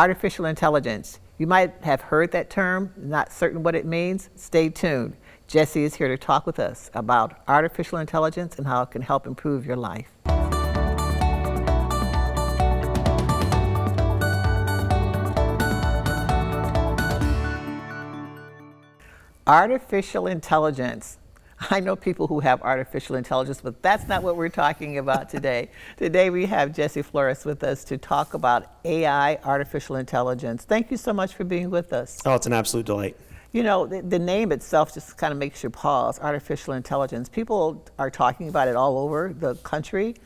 Artificial intelligence. You might have heard that term, not certain what it means. Stay tuned. Jesse is here to talk with us about artificial intelligence and how it can help improve your life. Artificial intelligence. I know people who have artificial intelligence, but that's not what we're talking about today. Today we have Jesse Flores with us to talk about AI, artificial intelligence. Thank you so much for being with us. Oh, it's an absolute delight. You know, the name itself just kind of makes you pause, artificial intelligence. People are talking about it all over the country,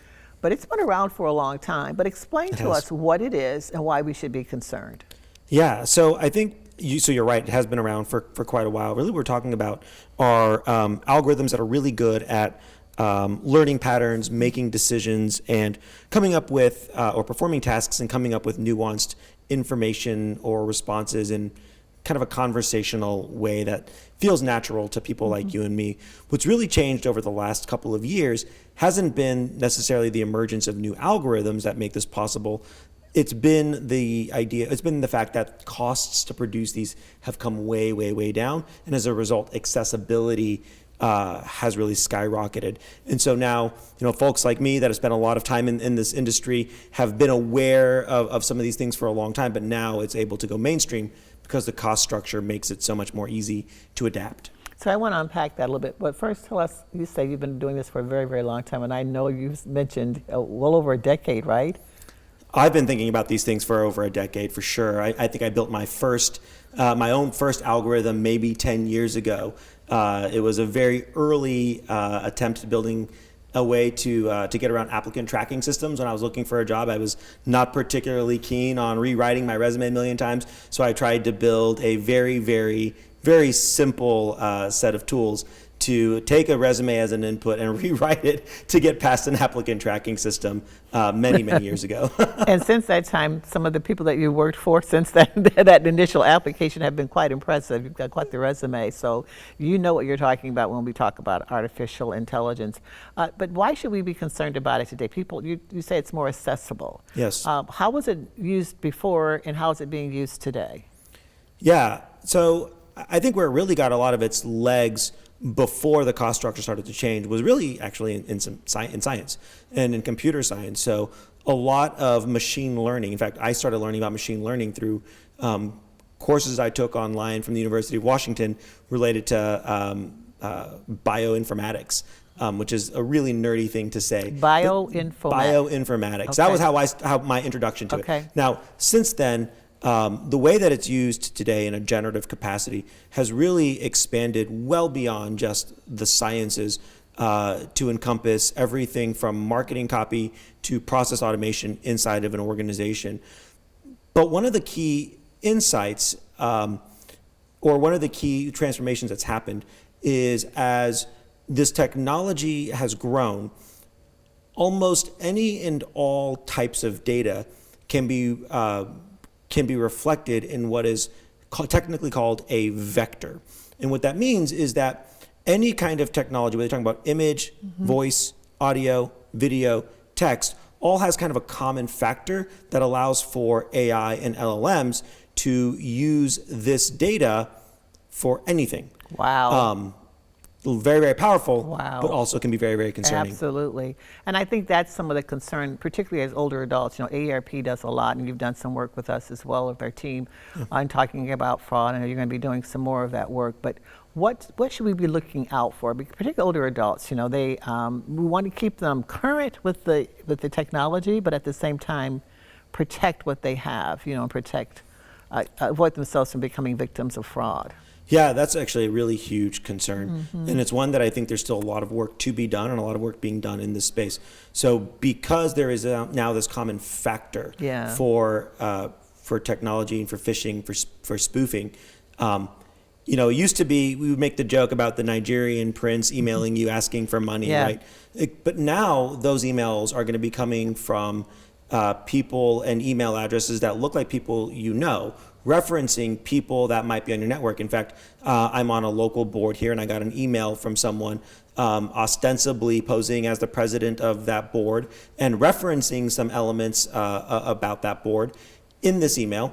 but it's been around for a long time. But explain to us what it is and why we should be concerned. Yeah, so I think you're right. It has been around for quite a while. Really, we're talking about are algorithms that are really good at learning patterns, making decisions, and coming up with or performing tasks and coming up with nuanced information or responses in kind of a conversational way that feels natural to people like you and me. What's really changed over the last couple of years hasn't been necessarily the emergence of new algorithms that make this possible. It's been the fact that costs to produce these have come way, way, way down. And as a result, accessibility has really skyrocketed. And so now, folks like me that have spent a lot of time in this industry have been aware of some of these things for a long time, but now it's able to go mainstream because the cost structure makes it so much more easy to adapt. So I want to unpack that a little bit. But first, tell us, you say you've been doing this for a very, very long time, and I know you've mentioned well over a decade, right? I've been thinking about these things for over a decade, for sure. I think I built my own first algorithm maybe 10 years ago. It was a very early attempt at building a way to get around applicant tracking systems. When I was looking for a job, I was not particularly keen on rewriting my resume a million times, so I tried to build a very, very, very simple set of tools to take a resume as an input and rewrite it to get past an applicant tracking system many, many years ago. And since that time, some of the people that you worked for since that initial application have been quite impressive. You've got quite the resume, so you know what you're talking about when we talk about artificial intelligence. But why should we be concerned about it today? People, you say it's more accessible. Yes. How was it used before, and how is it being used today? Yeah, so I think where it really got a lot of its legs before the cost structure started to change was really actually in science and in computer science. So a lot of machine learning. In fact, I started learning about machine learning through courses I took online from the University of Washington related to bioinformatics, which is a really nerdy thing to say. Bioinformatics. Okay. That was how my introduction to it. Now, since then, the way that it's used today in a generative capacity has really expanded well beyond just the sciences to encompass everything from marketing copy to process automation inside of an organization. But one of the key insights or one of the key transformations that's happened is as this technology has grown, almost any and all types of data can be reflected in what is technically called a vector. And what that means is that any kind of technology, whether you're talking about image, voice, audio, video, text, all has kind of a common factor that allows for AI and LLMs to use this data for anything. Wow. Very, very powerful, wow. But also can be very, very concerning. Absolutely. And I think that's some of the concern, particularly as older adults. AARP does a lot, and you've done some work with us as well, with our team, on talking about fraud. I know you're going to be doing some more of that work. But what should we be looking out for? Particularly older adults, we want to keep them current with the technology, but at the same time, protect what they have, and avoid themselves from becoming victims of fraud. Yeah, that's actually a really huge concern. And it's one that I think there's still a lot of work to be done and a lot of work being done in this space. So because there is now this common factor for technology and for phishing, for spoofing, it used to be we would make the joke about the Nigerian prince emailing you asking for money, right? But now those emails are going to be coming from people and email addresses that look like people referencing people that might be on your network. In fact, I'm on a local board here, and I got an email from someone ostensibly posing as the president of that board and referencing some elements about that board in this email.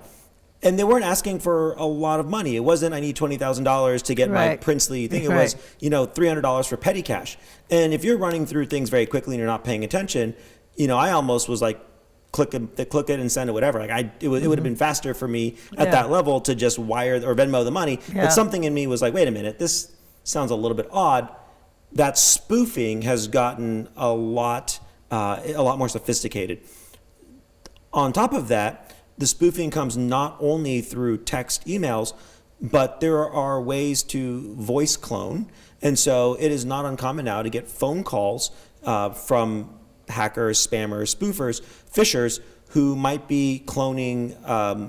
And they weren't asking for a lot of money. It wasn't, I need $20,000 to get my princely thing. It was, $300 for petty cash. And if you're running through things very quickly and you're not paying attention, I almost was like, click it and send it, whatever. Like it would have been faster for me at that level to just wire or Venmo the money. But something in me was like, wait a minute, this sounds a little bit odd. That spoofing has gotten a lot more sophisticated. On top of that, the spoofing comes not only through text emails, but there are ways to voice clone. And so it is not uncommon now to get phone calls from hackers, spammers, spoofers, phishers who might be cloning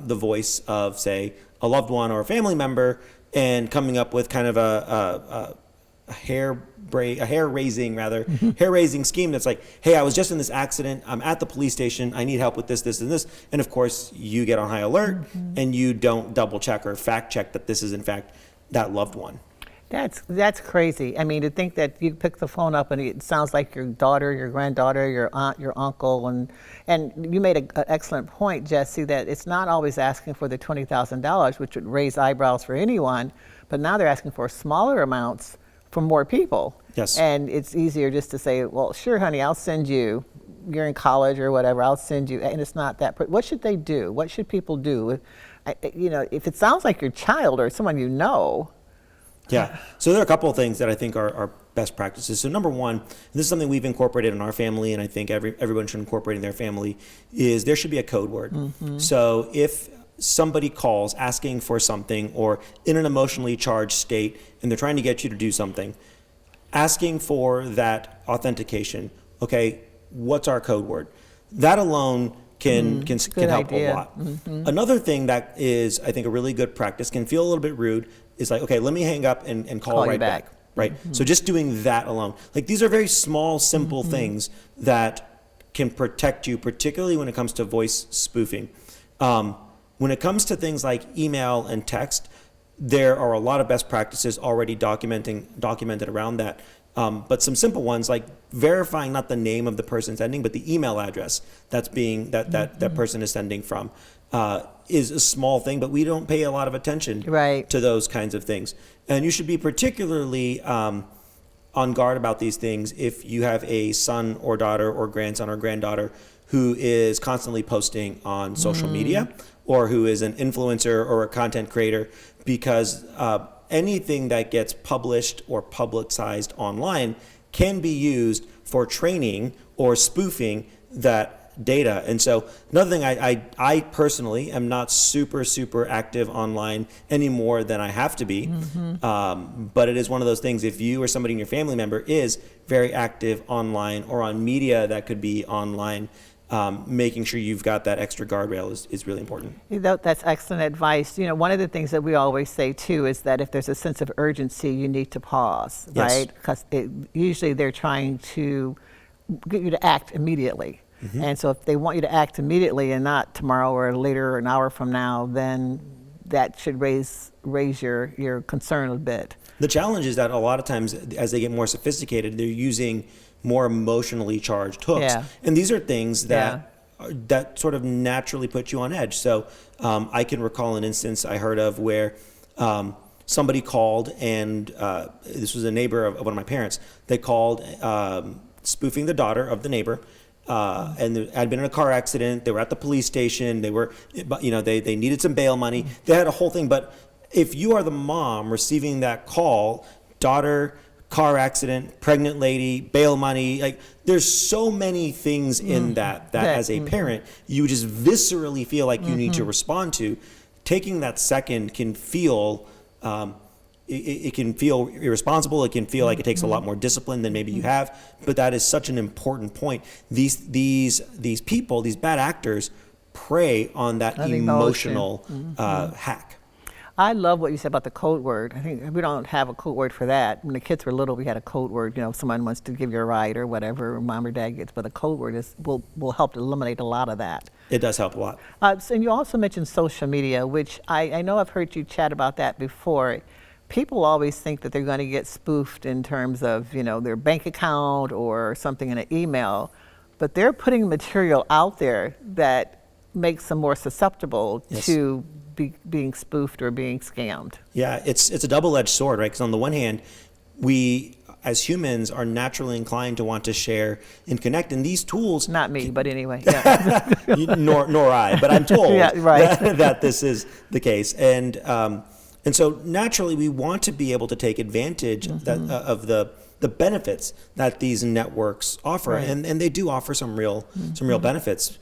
the voice of, say, a loved one or a family member and coming up with kind of a hair-raising scheme that's like, hey, I was just in this accident. I'm at the police station. I need help with this, this, and this. And of course, you get on high alert and you don't double check or fact check that this is in fact that loved one. That's crazy. I mean, to think that you pick the phone up and it sounds like your daughter, your granddaughter, your aunt, your uncle, and you made an excellent point, Jesse, that it's not always asking for the $20,000, which would raise eyebrows for anyone, but now they're asking for smaller amounts for more people. Yes. And it's easier just to say, well, sure, honey, I'll send you. You're in college or whatever, I'll send you. And it's not that. What should they do? What should people do? If it sounds like your child or someone you know. Yeah. So there are a couple of things that I think are best practices. So number one, and this is something we've incorporated in our family, and I think everyone should incorporate in their family, is there should be a code word. So if somebody calls asking for something or in an emotionally charged state and they're trying to get you to do something, asking for that authentication, okay, what's our code word? That alone can help a lot. Another thing that is, I think, a really good practice, can feel a little bit rude, is like, okay, let me hang up and call right back. Right? So just doing that alone. Like, these are very small, simple things that can protect you, particularly when it comes to voice spoofing. When it comes to things like email and text, there are a lot of best practices already documented around that. But some simple ones, like verifying not the name of the person sending, but the email address that person is sending from, is a small thing, but we don't pay a lot of attention to those kinds of things. And you should be particularly on guard about these things if you have a son or daughter or grandson or granddaughter who is constantly posting on social media, or who is an influencer or a content creator, because anything that gets published or publicized online can be used for training or spoofing that data. And so another thing, I personally am not super active online any more than I have to be. But it is one of those things, if you or somebody in your family member is very active online or on media that could be online, making sure you've got that extra guardrail is really important. That's excellent advice. One of the things that we always say too is that if there's a sense of urgency, you need to pause, right? Because usually they're trying to get you to act immediately. And so if they want you to act immediately and not tomorrow or later or an hour from now, then that should raise your concern a bit. The challenge is that a lot of times as they get more sophisticated, they're using more emotionally charged hooks. And these are things that sort of naturally put you on edge. So I can recall an instance I heard of where somebody called, and this was a neighbor of one of my parents. They called spoofing the daughter of the neighbor. And there had been in a car accident. They were at the police station. They were, they needed some bail money. They had a whole thing. But if you are the mom receiving that call, daughter, car accident, pregnant lady, bail money, like there's so many things in that as a parent, you just viscerally feel like you need to respond to. Taking that second can feel, it can feel irresponsible. It can feel like it takes a lot more discipline than maybe you have, but that is such an important point. These people, these bad actors, prey on that emotional hack. I love what you said about the code word. I think we don't have a code word for that. When the kids were little, we had a code word. If someone wants to give you a ride or whatever, or mom or dad gets. But the code word will help to eliminate a lot of that. It does help a lot. And you also mentioned social media, which I know I've heard you chat about that before. People always think that they're going to get spoofed in terms of their bank account or something in an email, but they're putting material out there that makes them more susceptible Yes. to being spoofed or being scammed. Yeah, it's a double-edged sword, right? Because on the one hand, we as humans are naturally inclined to want to share and connect, and these tools. Not me, but anyway. Yeah. nor I, but I'm told Yeah, right. that this is the case, and so naturally we want to be able to take advantage of the benefits that these networks offer, Right. and they do offer some real benefits.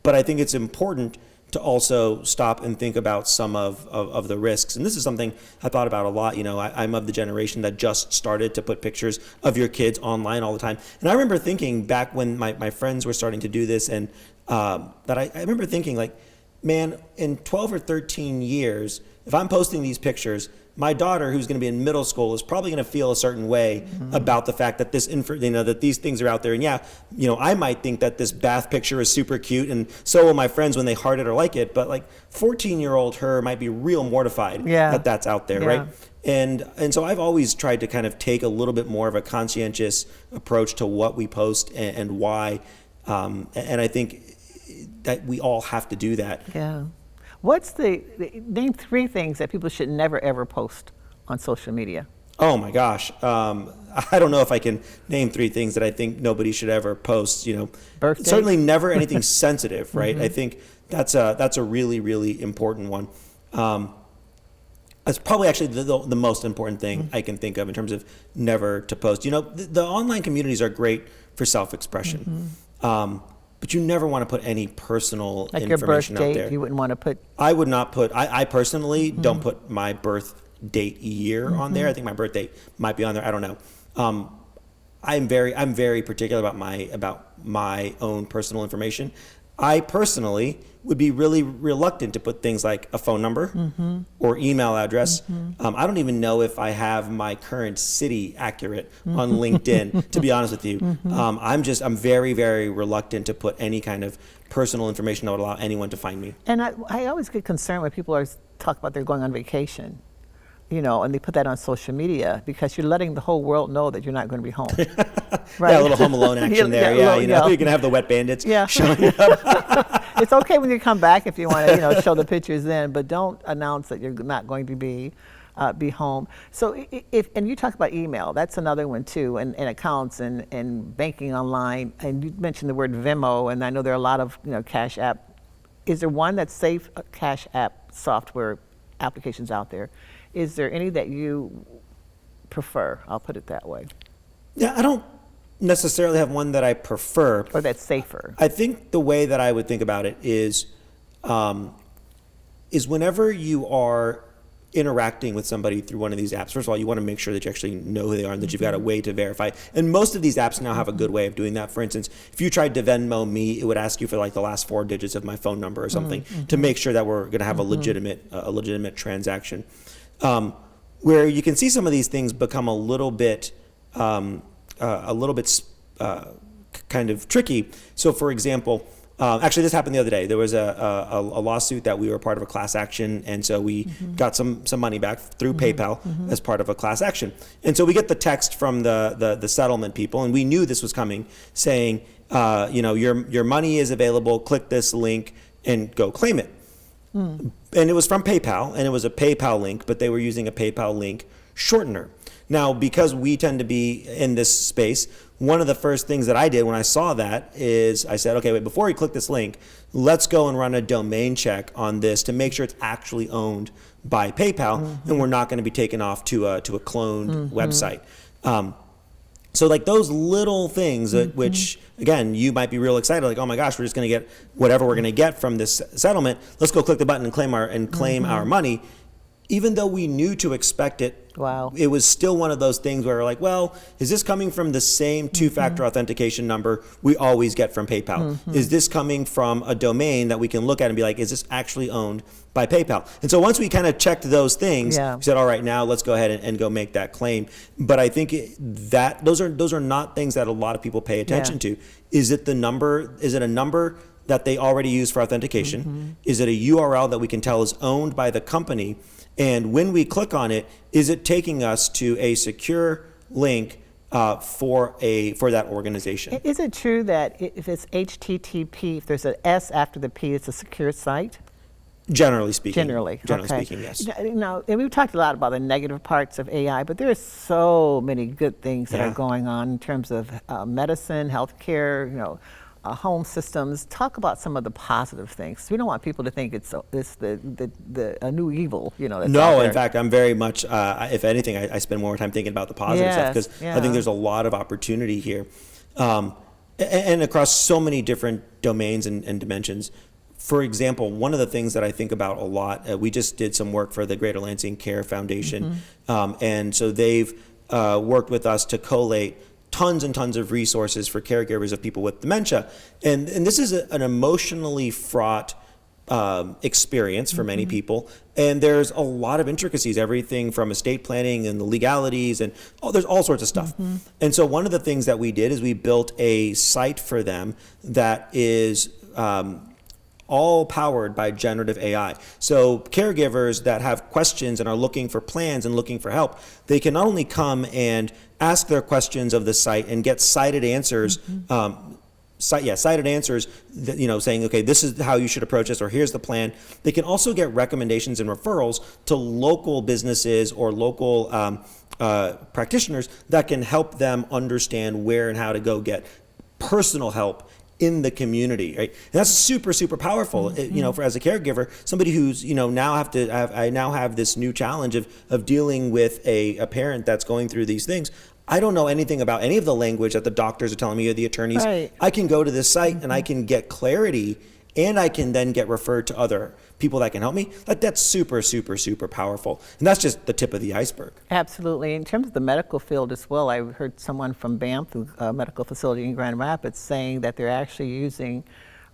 But I think it's important to also stop and think about some of the risks. And this is something I thought about a lot. You know, I'm of the generation that just started to put pictures of your kids online all the time. And I remember thinking back when my friends were starting to do this, and that I remember thinking like, man, in 12 or 13 years, if I'm posting these pictures, my daughter, who's going to be in middle school, is probably going to feel a certain way about the fact that that these things are out there. And yeah, you know, I might think that this bath picture is super cute, and so will my friends when they heart it or like it. But like 14-year-old her might be real mortified that that's out there, right? And so I've always tried to kind of take a little bit more of a conscientious approach to what we post and why. And I think that we all have to do that. Yeah. Name 3 things that people should never ever post on social media? Oh my gosh. I don't know if I can name 3 things that I think nobody should ever post, you know. Birthdays? Certainly never anything sensitive, right? I think that's a really, really important one. That's probably actually the most important thing I can think of in terms of never to post. You know, the online communities are great for self-expression. But you never want to put any personal Like information your birth out date, there. you wouldn't want to put. I would not put. I personally don't put my birth date year on there. I think my birth date might be on there. I don't know. I'm very particular about my own personal information. I personally would be really reluctant to put things like a phone number or email address. I don't even know if I have my current city accurate on LinkedIn, to be honest with you. I'm very, very reluctant to put any kind of personal information that would allow anyone to find me. And I always get concerned when people talk about they're going on vacation, you know, and they put that on social media because you're letting the whole world know that you're not going to be home. Right? Yeah, a little Home Alone action there. Yeah, you know, you're going to have the wet bandits showing up. It's okay when you come back if you want to, you know, show the pictures then, but don't announce that you're not going to be home. So and you talk about email, that's another one too, and accounts and banking online. And you mentioned the word Venmo, and I know there are a lot of, you know, Cash App. Is there one that's safe, Cash App software applications out there? Is there any that you prefer? I'll put it that way. Yeah, I don't necessarily have one that I prefer. Or that's safer. I think the way that I would think about it is whenever you are interacting with somebody through one of these apps, first of all, you want to make sure that you actually know who they are and that you've got a way to verify. And most of these apps now have a good way of doing that. For instance, if you tried to Venmo me, it would ask you for like the last 4 digits of my phone number or something to make sure that we're going to have a legitimate transaction. Where you can see some of these things become a little bit kind of tricky. So, for example, actually, this happened the other day. There was a lawsuit that we were part of a class action, and so we got some money back through PayPal as part of a class action. And so we get the text from the settlement people, and we knew this was coming, saying, you know, your money is available. Click this link and go claim it. And it was from PayPal, and it was a PayPal link, but they were using a PayPal link shortener. Now, because we tend to be in this space, one of the first things that I did when I saw that is I said, okay, wait, before you click this link, let's go and run a domain check on this to make sure it's actually owned by PayPal and we're not going to be taken off to a cloned website. So like those little things which, again, you might be real excited, like, oh my gosh, we're just going to get whatever we're going to get from this settlement. Let's go click the button and claim our money. Even though we knew to expect it, it was still one of those things where we're like, well, is this coming from the same two-factor authentication number we always get from PayPal? Is this coming from a domain that we can look at and be like, is this actually owned by PayPal? And so once we kind of checked those things, we said, all right, now let's go ahead and go make that claim. But I think that those are not things that a lot of people pay attention to. Is it a number that they already use for authentication? Is it a URL that we can tell is owned by the company? And when we click on it, is it taking us to a secure link for that organization. Is it true that if it's HTTP, if there's an S after the P, it's a secure site? Generally speaking. Generally okay. Speaking, yes. Now, and we've talked a lot about the negative parts of AI, but there are so many good things that are going on in terms of medicine, healthcare, home systems. Talk about some of the positive things. We don't want people to think it's a new evil, that's No, out there. in fact, I'm very much, if anything, I spend more time thinking about the positive stuff, because I think there's a lot of opportunity here. And across so many different domains and dimensions. For example, one of the things that I think about a lot, we just did some work for the Greater Lansing Care Foundation. And so they've worked with us to collate tons and tons of resources for caregivers of people with dementia. And this is an emotionally fraught experience for many people. And there's a lot of intricacies, everything from estate planning and the legalities, and there's all sorts of stuff. And so one of the things that we did is we built a site for them that is all powered by generative AI. So caregivers that have questions and are looking for plans and looking for help, they can not only come and ask their questions of the site and get cited answers, cited answers, that, saying, okay, this is how you should approach this, or here's the plan. They can also get recommendations and referrals to local businesses or local practitioners that can help them understand where and how to go get personal help in the community, right? And that's super, super powerful. For as a caregiver, somebody who's I now have this new challenge of dealing with a parent that's going through these things. I don't know anything about any of the language that the doctors are telling me or the attorneys. Right. I can go to this site and I can get clarity, and I can then get referred to other people that can help me. That's super, super, super powerful. And that's just the tip of the iceberg. Absolutely. In terms of the medical field as well, I heard someone from Banff, a medical facility in Grand Rapids, saying that they're actually using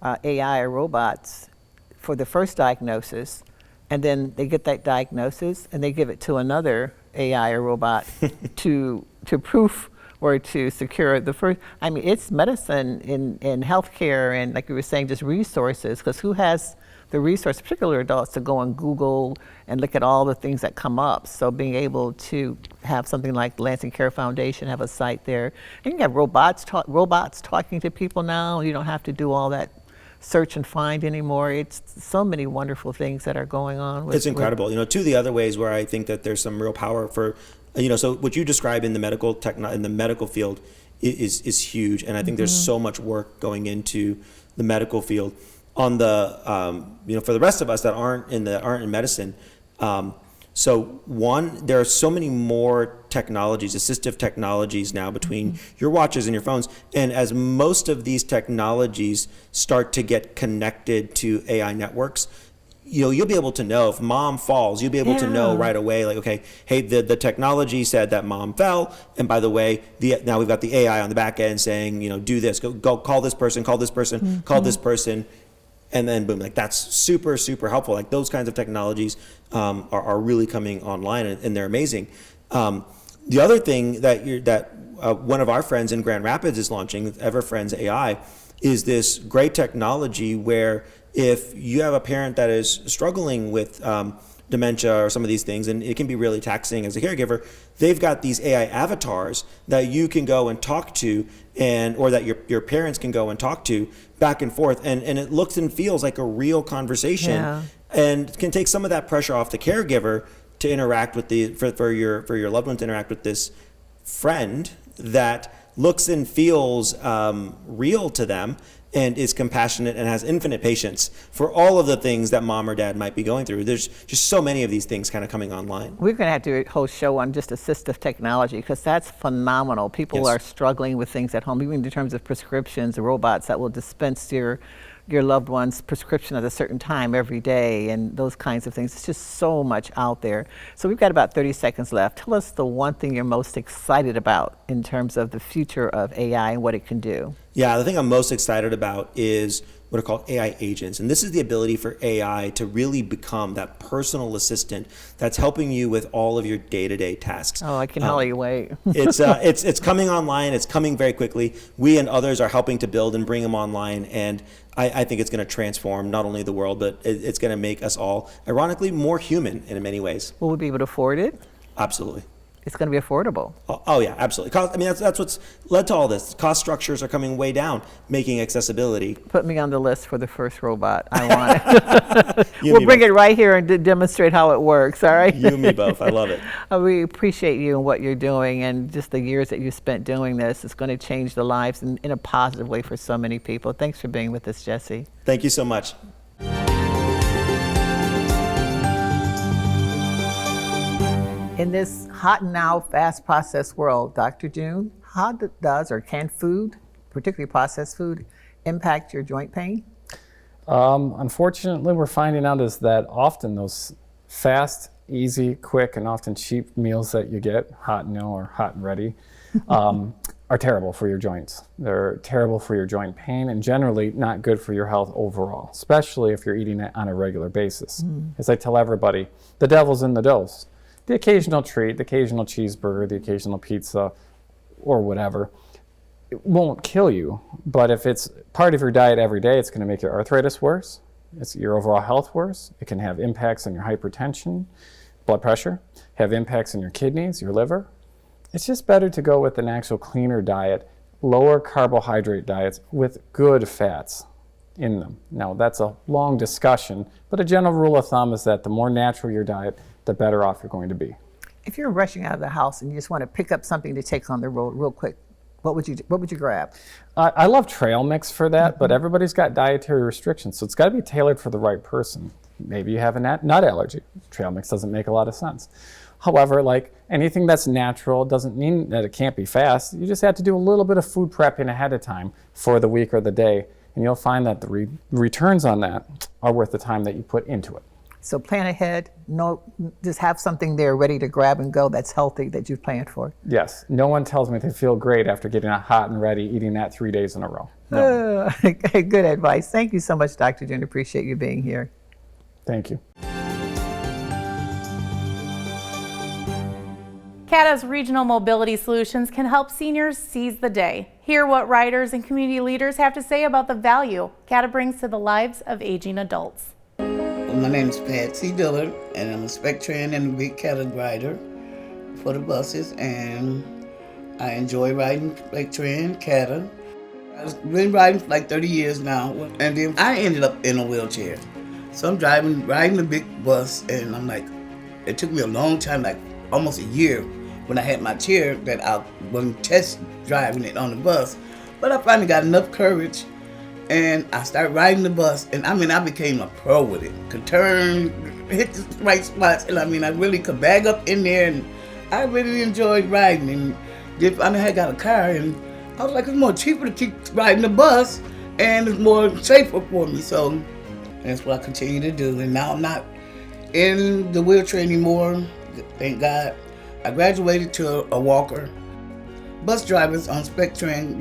AI or robots for the first diagnosis, and then they get that diagnosis and they give it to another AI or robot to proof or to secure the first. I mean, it's medicine in healthcare, and like you were saying, just resources, because who has the resource, particularly adults, to go on Google and look at all the things that come up. So being able to have something like the Lansing Care Foundation have a site there. And you have robots talking to people now. You don't have to do all that search and find anymore. It's so many wonderful things that are going on. It's incredible. Two of the other ways where I think that there's some real power for, so what you describe in the medical field is huge. And I think there's so much work going into the medical field. On the, for the rest of us that aren't in medicine, so one, there are so many more technologies, assistive technologies now between your watches and your phones. And as most of these technologies start to get connected to AI networks, you'll be able to know if mom falls, you'll be able to know right away, like, okay, hey, the technology said that mom fell. And by the way, now we've got the AI on the back end saying, do this, go call this person, call this person, call this person. And then boom, that's super, super helpful. Like those kinds of technologies are really coming online, and they're amazing. The other thing that one of our friends in Grand Rapids is launching, EverFriends AI, is this great technology where if you have a parent that is struggling with dementia or some of these things, and it can be really taxing as a caregiver, they've got these AI avatars that you can go and talk to, or that your parents can go and talk to back and forth, and it looks and feels like a real conversation, and can take some of that pressure off the caregiver to interact with for your loved one to interact with this friend that looks and feels real to them, and is compassionate and has infinite patience for all of the things that mom or dad might be going through. There's just so many of these things kind of coming online. We're going to have to do a whole show on just assistive technology, because that's phenomenal. People are struggling with things at home, even in terms of prescriptions, robots that will dispense your loved one's prescription at a certain time every day, and those kinds of things. It's just so much out there. So we've got about 30 seconds left. Tell us the one thing you're most excited about in terms of the future of AI and what it can do. Yeah, the thing I'm most excited about is what are called AI agents. And this is the ability for AI to really become that personal assistant that's helping you with all of your day-to-day tasks. Oh, I can hardly wait. It's coming online. It's coming very quickly. We and others are helping to build and bring them online. And I think it's going to transform not only the world, but it's going to make us all, ironically, more human in many ways. Will we be able to afford it? Absolutely. it's going to be affordable. Oh yeah, absolutely. I mean, that's what's led to all this. Cost structures are coming way down, making accessibility. Put me on the list for the first robot. I want it. We'll bring it right here and demonstrate how it works, all right? You and me both. I love it. We appreciate you and what you're doing, and just the years that you spent doing this. It's going to change the lives in a positive way for so many people. Thanks for being with us, Jesse. Thank you so much. In this hot and now, fast processed world, Dr. June, how does or can food, particularly processed food, impact your joint pain? Unfortunately, we're finding out is that often those fast, easy, quick, and often cheap meals that you get, hot and now or hot and ready, are terrible for your joints. They're terrible for your joint pain and generally not good for your health overall, especially if you're eating it on a regular basis. As I tell everybody, the devil's in the dose. The occasional treat, the occasional cheeseburger, the occasional pizza, or whatever, it won't kill you. But if it's part of your diet every day, it's going to make your arthritis worse. It's your overall health worse. It can have impacts on your hypertension, blood pressure, have impacts on your kidneys, your liver. It's just better to go with an actual cleaner diet, lower carbohydrate diets with good fats in them. Now, that's a long discussion, but a general rule of thumb is that the more natural your diet, the better off you're going to be. If you're rushing out of the house and you just want to pick up something to take on the road real quick, what would you grab? I love trail mix for that, but everybody's got dietary restrictions, so it's got to be tailored for the right person. Maybe you have a nut allergy. Trail mix doesn't make a lot of sense. However, like anything that's natural doesn't mean that it can't be fast. You just have to do a little bit of food prepping ahead of time for the week or the day, and you'll find that the returns on that are worth the time that you put into it. So plan ahead, just have something there ready to grab and go that's healthy that you've planned for. Yes, no one tells me they feel great after getting a hot and ready, eating that 3 days in a row. No. Good advice. Thank you so much, Dr. June. Appreciate you being here. Thank you. CATA's regional mobility solutions can help seniors seize the day. Hear what riders and community leaders have to say about the value CATA brings to the lives of aging adults. My name is Patsy Dillard, and I'm a Spectran and a big CATA rider for the buses, and I enjoy riding Spectran, CATA. I've been riding for like 30 years now, and then I ended up in a wheelchair. So I'm riding the big bus, and I'm like, it took me a long time, like almost a year, when I had my chair that I wasn't test driving it on the bus. But I finally got enough courage, and I started riding the bus, and I became a pro with it. Could turn, hit the right spots, and I really could bag up in there, and I really enjoyed riding. And I had got a car, and I was like, it's more cheaper to keep riding the bus, and it's more safer for me. So that's what I continue to do. And now I'm not in the wheelchair anymore, thank God. I graduated to a walker. Bus drivers on Spectran,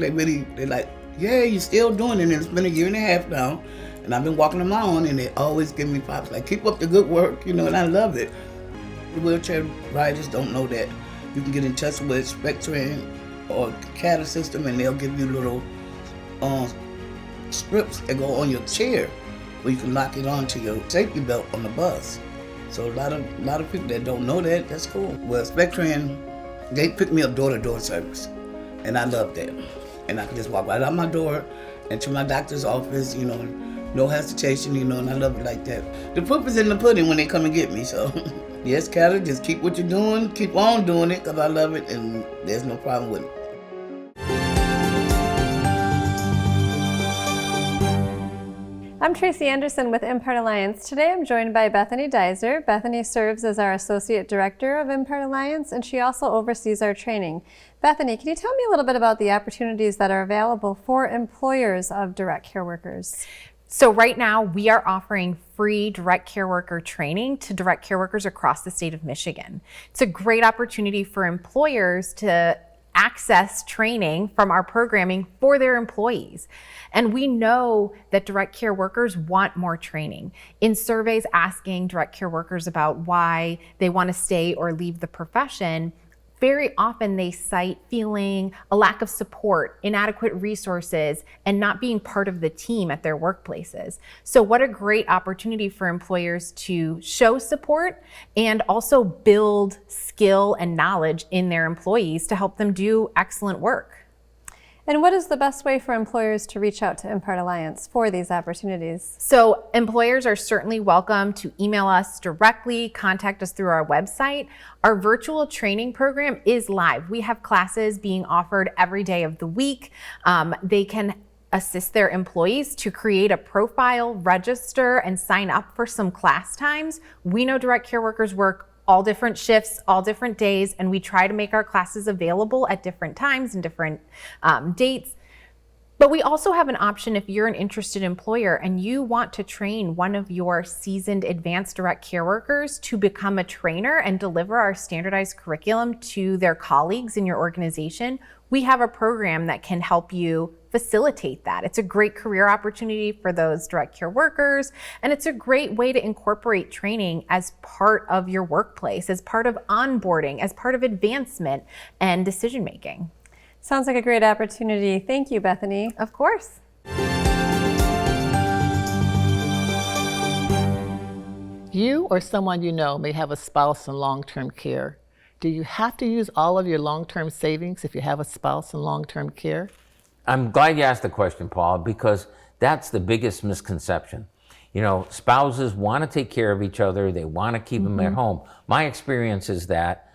they're like, yeah, you're still doing it, and it's been a year and a half now, and I've been walking on my own, and they always give me props, like, keep up the good work, and I love it. The wheelchair riders don't know that. You can get in touch with Spectran or CATA system, and they'll give you little strips that go on your chair, where you can lock it onto your safety belt on the bus. So a lot of people that don't know that, that's cool. Well, Spectran, they pick me up door-to-door service, and I love that. And I can just walk right out my door and to my doctor's office, no hesitation, and I love it like that. The proof is in the pudding when they come and get me, so. Yes, CATA, just keep what you're doing, keep on doing it, because I love it, and there's no problem with it. I'm Tracy Anderson with Impart Alliance. Today I'm joined by Bethany Deiser. Bethany serves as our Associate Director of Impart Alliance, and she also oversees our training. Bethany, can you tell me a little bit about the opportunities that are available for employers of direct care workers? So right now we are offering free direct care worker training to direct care workers across the state of Michigan. It's a great opportunity for employers to access training from our programming for their employees. And we know that direct care workers want more training. In surveys asking direct care workers about why they want to stay or leave the profession, very often they cite feeling a lack of support, inadequate resources, and not being part of the team at their workplaces. So what a great opportunity for employers to show support and also build skill and knowledge in their employees to help them do excellent work. And what is the best way for employers to reach out to Impart Alliance for these opportunities? So employers are certainly welcome to email us directly, contact us through our website. Our virtual training program is live. We have classes being offered every day of the week. They can assist their employees to create a profile, register, and sign up for some class times. We know direct care workers work all different shifts, all different days, and we try to make our classes available at different times and different dates. But we also have an option if you're an interested employer and you want to train one of your seasoned advanced direct care workers to become a trainer and deliver our standardized curriculum to their colleagues in your organization. We have a program that can help you facilitate that. It's a great career opportunity for those direct care workers, and it's a great way to incorporate training as part of your workplace, as part of onboarding, as part of advancement and decision making. Sounds like a great opportunity. Thank you, Bethany. Of course. You or someone you know may have a spouse in long-term care. Do you have to use all of your long-term savings if you have a spouse in long-term care? I'm glad you asked the question, Paul, because that's the biggest misconception. You know, spouses want to take care of each other. They want to keep them at home. My experience is that,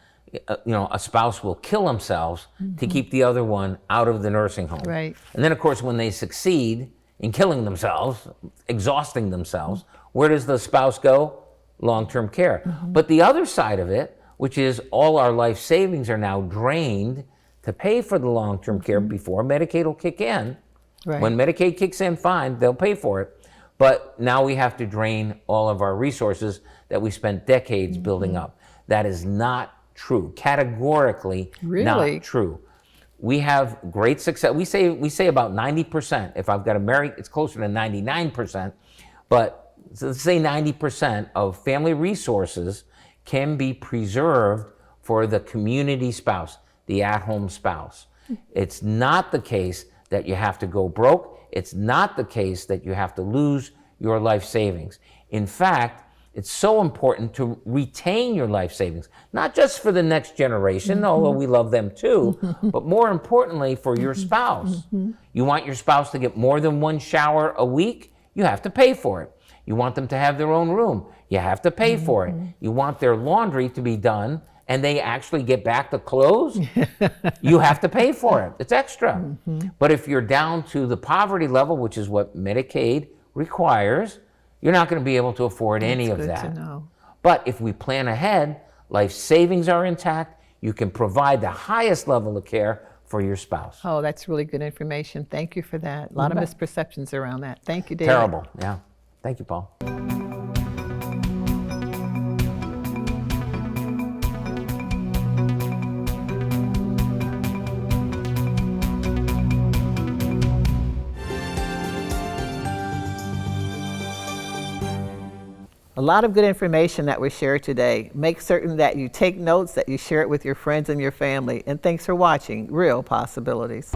a spouse will kill themselves to keep the other one out of the nursing home. Right. And then, of course, when they succeed in killing themselves, exhausting themselves, where does the spouse go? Long-term care. But the other side of it, which is all our life savings are now drained to pay for the long-term care before Medicaid will kick in. Right. When Medicaid kicks in, fine, they'll pay for it. But now we have to drain all of our resources that we spent decades building up. That is not true, categorically not true. We have great success. We say about 90%. If I've got a married, it's closer to 99%. But so let's say 90% of family resources can be preserved for the community spouse, the at-home spouse. It's not the case that you have to go broke. It's not the case that you have to lose your life savings. In fact, it's so important to retain your life savings, not just for the next generation, although we love them too, but more importantly for your spouse. You want your spouse to get more than one shower a week? You have to pay for it. You want them to have their own room? You have to pay for it. You want their laundry to be done and they actually get back the clothes? You have to pay for it. It's extra. But if you're down to the poverty level, which is what Medicaid requires, you're not going to be able to afford any of that. Good to know. But if we plan ahead, life savings are intact, you can provide the highest level of care for your spouse. Oh, that's really good information. Thank you for that. A lot of misperceptions around that. Thank you, David. Terrible, yeah. Thank you, Paul. A lot of good information that was shared today. Make certain that you take notes, that you share it with your friends and your family. And thanks for watching Real Possibilities.